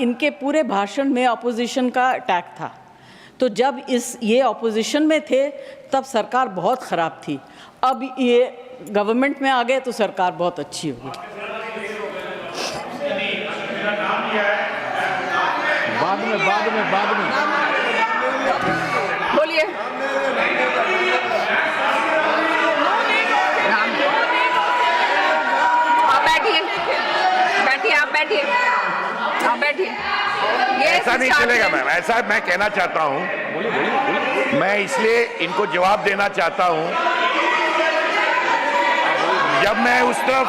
इनके पूरे भाषण में अपोजिशन का अटैक था। तो जब ये अपोजिशन में थे तब सरकार बहुत ख़राब थी, अब ये गवर्नमेंट में आ गए तो सरकार बहुत अच्छी होगी। बाद में बोलिए। आप बैठिए। ऐसा नहीं चलेगा मैम, ऐसा मैं कहना चाहता हूँ, मैं इसलिए इनको जवाब देना चाहता हूँ। जब मैं उस तरफ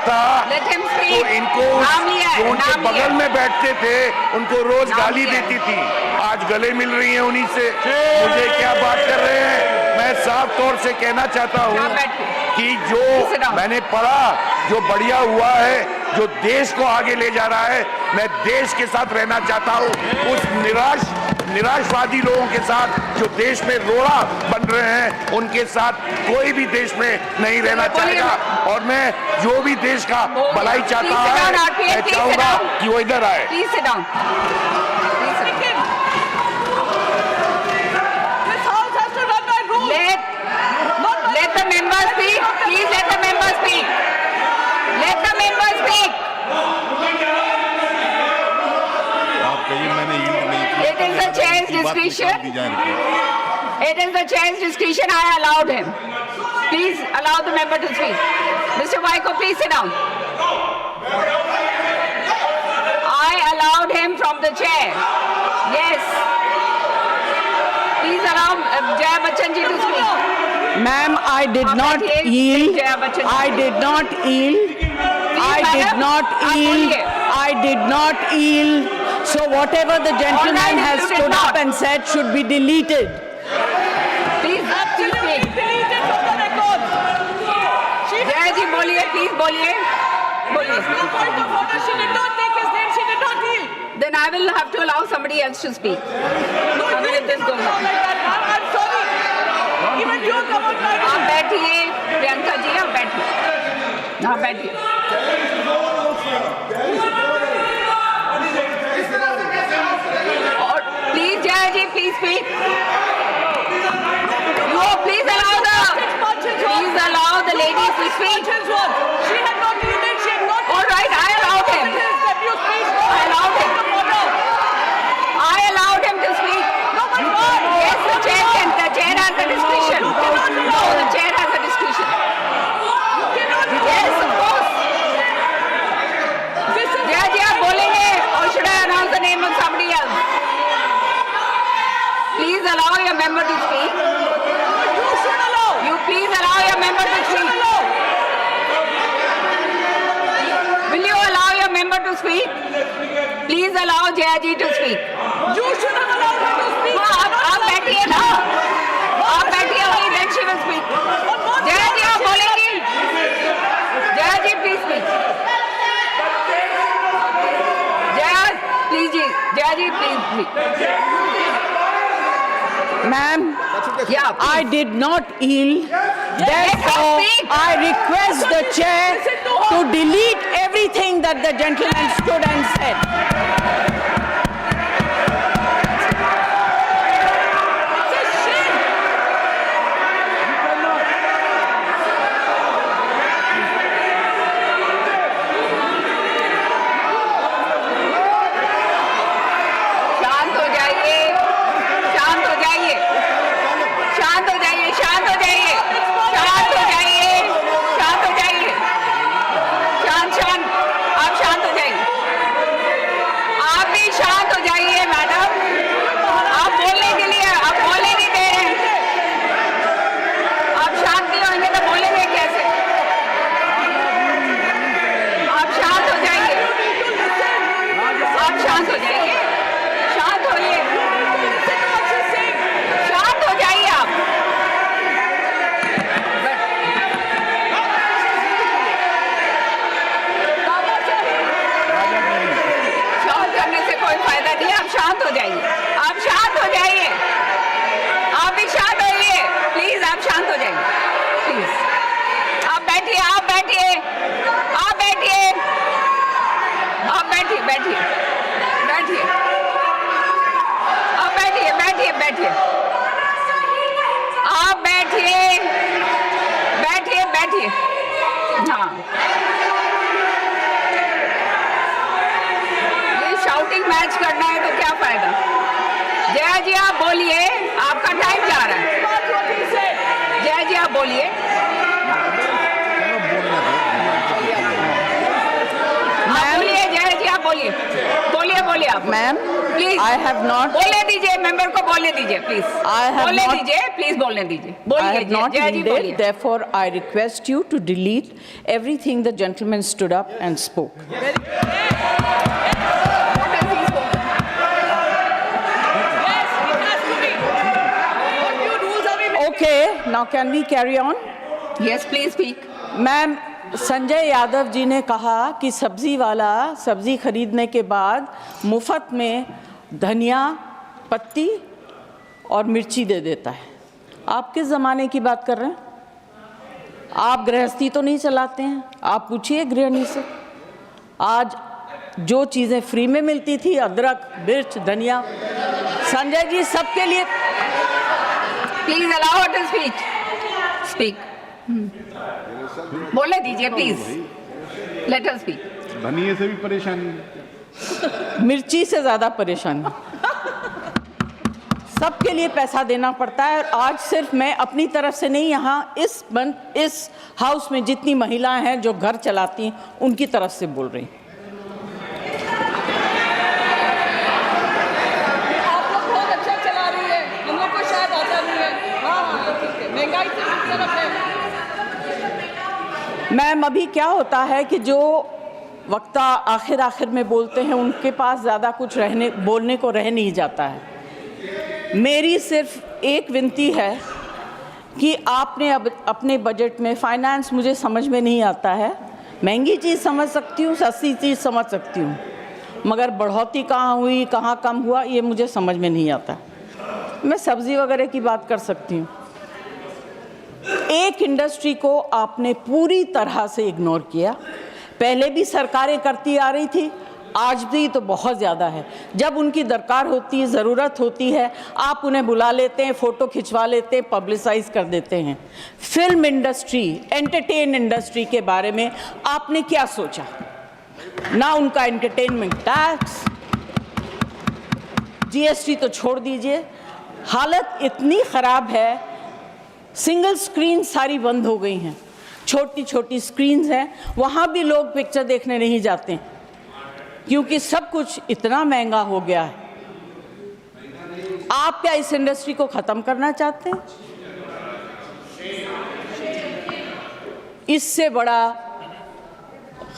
था तो इनको जो उनके बगल में बैठते थे उनको रोज गाली देती थी, आज गले मिल रही है उन्हीं से। मुझे क्या बात कर रहे हैं? मैं साफ तौर से कहना चाहता हूँ कि जो मैंने पढ़ा, जो बढ़िया हुआ है, जो देश को आगे ले जा रहा है, मैं देश के साथ रहना चाहता हूँ। उस निराशवादी लोगों के साथ जो देश में रोड़ा बन रहे हैं, उनके साथ कोई भी देश में नहीं रहना चाहेगा। और मैं जो भी देश का भलाई चाहता है, मैं चाहूंगा कि वो इधर आए। Let the member speak. Please let the member speak. Let the member speak. It is the chair's discretion. It is the chair's discretion. I allowed him. Please allow the member to speak. Mr. Waiko, please sit down. I allowed him from the chair. Yes. Please allow Jaya Bachchan ji to speak. Ma'am, I did not yield. I did not yield. I did not yield. So whatever the gentleman has stood up and said should be deleted. Please speak. Jaya ji, boliye, please boliye. Then I will have to allow somebody else to speak. If this goes on. आप बैठिए प्रियंका जी, आप बैठिए। हाँ बैठिए। और please Jaya ji, please speak. No, please allow the ladies to speak. All right, I allowed him. I allowed him to speak. Yes, the chair has the discretion. No, the chair has the discretion. Yes, of course. Jaya ji, आप बोलेंगे, or should I announce the name of somebody else? Please allow your member to speak. You please allow your member to speak. Will you allow your member to speak? Please allow Jaya ji to speak. You should have allowed her to speak. आप बैठिए ना, आप बैठिए, वही then she will speak. Jaya जी आप बोलेंगी? जया जी please speak. Jaya ji please speak. Ma'am, Yeah, I did not yield. Therefore, I request the chair to delete everything that the gentleman stood and said. बैठिए बैठिए आप बैठिए बैठिए बैठिए आप बैठिए बैठिए बैठिए हाँ ये शाउटिंग मैच करना है तो क्या फायदा। जया जी आप बोलिए, आपका टाइम जा रहा है। जया जी आप बोलिए। बोलिए जया जी आप बोलिए बोलिए बोलिए आप ma'am please. I have not बोलने दीजिए, मेंबर को बोलने दीजिए प्लीज। I have बोलने not- दीजिए प्लीज, बोलने दीजिए। I बोलिए have not जया जी बोलिए। yielded, therefore I request you to delete everything the gentleman stood up and spoke. Okay, now can we carry on? Yes, please speak. Ma'am, Sanjay Yadav ji ने कहा कि सब्जी वाला सब्जी खरीदने के बाद मुफ्त में धनिया पत्ती और मिर्ची दे देता है। आप किस ज़माने की बात कर रहे हैं? आप गृहस्थी तो नहीं चलाते हैं? आप पूछिए गृहिणी से। आज जो चीज़ें फ्री में मिलती थी, अदरक, मिर्च, धनिया, संजय जी सबके लिए। Please allow her to speak. बोलने दीजिए प्लीज। Let her speak. धनिये से भी परेशानी, मिर्ची से ज़्यादा परेशानी। सबके लिए पैसा देना पड़ता है। और आज सिर्फ मैं अपनी तरफ से नहीं, यहाँ इस हाउस में जितनी महिलाएं हैं जो घर चलाती हैं उनकी तरफ से बोल रही हूँ। आप लोग बहुत अच्छा चला रही है, हम लोग को शायद आता नहीं है। हाँ ठीक है, महंगाई से किस तरफ है। मैम, अभी क्या होता है कि जो वक्ता आखिर में बोलते हैं उनके पास ज़्यादा कुछ बोलने को रह नहीं जाता है। मेरी सिर्फ एक विनती है कि आपने अब अपने बजट में, फाइनेंस मुझे समझ में नहीं आता है, महंगी चीज़ समझ सकती हूँ, सस्ती चीज़ समझ सकती हूँ, मगर बढ़ोतरी कहाँ हुई, कहाँ कम हुआ, ये मुझे समझ में नहीं आता। मैं सब्ज़ी वगैरह की बात कर सकती हूँ। एक इंडस्ट्री को आपने पूरी तरह से इग्नोर किया। पहले भी सरकारें करती आ रही थी, आज भी तो बहुत ज़्यादा है। जब उनकी दरकार होती है, ज़रूरत होती है, आप उन्हें बुला लेते हैं, फ़ोटो खिंचवा लेते हैं, पब्लिसाइज कर देते हैं। फिल्म इंडस्ट्री, एंटरटेन इंडस्ट्री के बारे में आपने क्या सोचा? ना उनका एंटरटेनमेंट टैक्स, जीएसटी तो छोड़ दीजिए। हालत इतनी ख़राब है, सिंगल स्क्रीन सारी बंद हो गई हैं, छोटी छोटी स्क्रीन्स हैं, वहाँ भी लोग पिक्चर देखने नहीं जाते हैं क्योंकि सब कुछ इतना महंगा हो गया है। आप क्या इस इंडस्ट्री को ख़त्म करना चाहते हैं? इससे बड़ा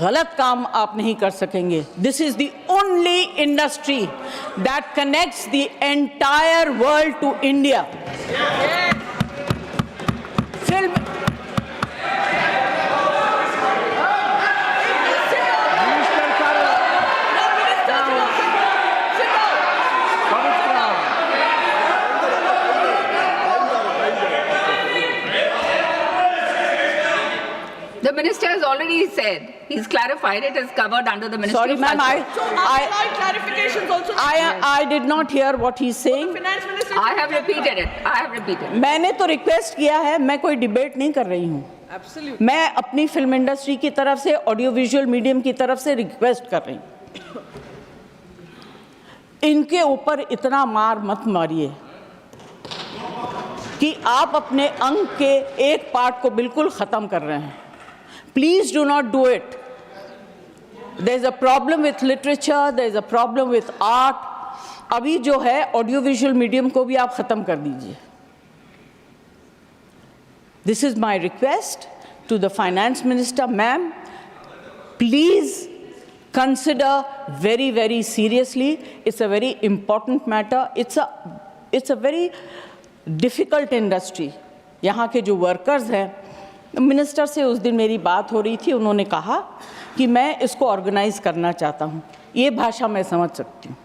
गलत काम आप नहीं कर सकेंगे। This is the only industry that connects the entire world to India. Film The minister has already said, he's clarified, it is covered under the Ministry Sorry, of ma'am, Culture. clarifications also. I did not hear what he's saying. Finance Minister. I have repeated it. I have repeated. मैंने तो request किया है, मैं कोई debate नहीं कर रही हूँ। Absolutely. मैं अपनी फिल्म इंडस्ट्री की तरफ से, ऑडियो विजुअल मीडियम की तरफ से रिक्वेस्ट कर रही हूँ, इनके ऊपर इतना मार मत मारिए कि आप अपने अंग के एक पार्ट को बिल्कुल ख़त्म कर रहे हैं। Please do not do it. There is a problem with literature, there is a problem with art. अभी जो है ऑडियो विजुअल मीडियम को भी आप ख़त्म कर दीजिए। This is my request to the finance minister, ma'am. Please consider very, very seriously. It's a very important matter. It's a very difficult industry. यहाँ के जो workers हैं, मिनिस्टर से उस दिन मेरी बात हो रही थी, उन्होंने कहा कि मैं इसको ऑर्गेनाइज करना चाहता हूँ। ये भाषा मैं समझ सकती हूँ।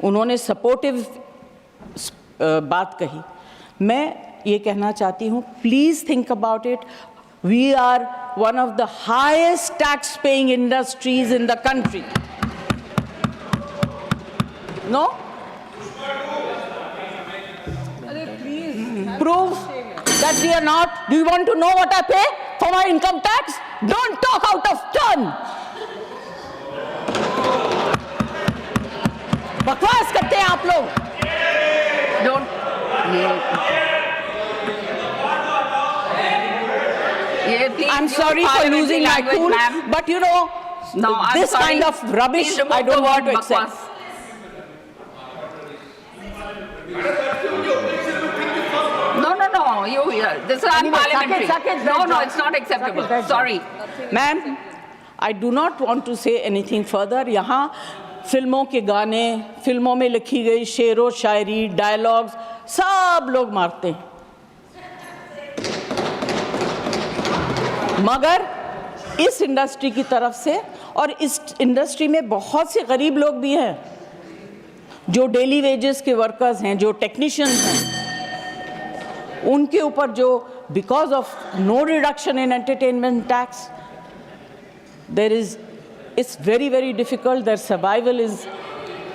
उन्होंने सपोर्टिव बात कही। मैं ये कहना चाहती हूँ, please think about it. We are one of the highest tax paying industries in the country. No? अरे please Prove that we are not. Do you want to know what I pay for my income tax? Don't talk out of turn. बकवास करते हैं आप लोग. Don't. Please I'm use sorry for parliamentary losing my language, cool, ma'am. but you know, No, I'm this sorry. kind of rubbish Please remove I don't the want word to accept. bakwas. No. This is Anyway, unparliamentary. Saket, No, let's it's not acceptable. Saket, let's Sorry. Ma'am, I do not want to say anything further. यहाँ फिल्मों के गाने, फिल्मों में लिखी गई शेरो शायरी, dialogues सब लोग मारते हैं. मगर इस इंडस्ट्री की तरफ से और इस इंडस्ट्री में बहुत से गरीब लोग भी हैं जो डेली वेजेस के वर्कर्स हैं, जो टेक्नीशियंस हैं, उनके ऊपर जो because of no reduction in entertainment tax there is, it's very, very difficult. Their survival is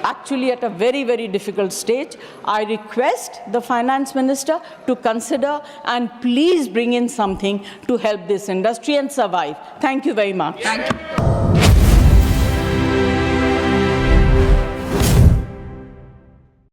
actually at a very, very difficult stage. I request the finance minister to consider and please bring in something to help this industry and survive. Thank you very much. Thank you.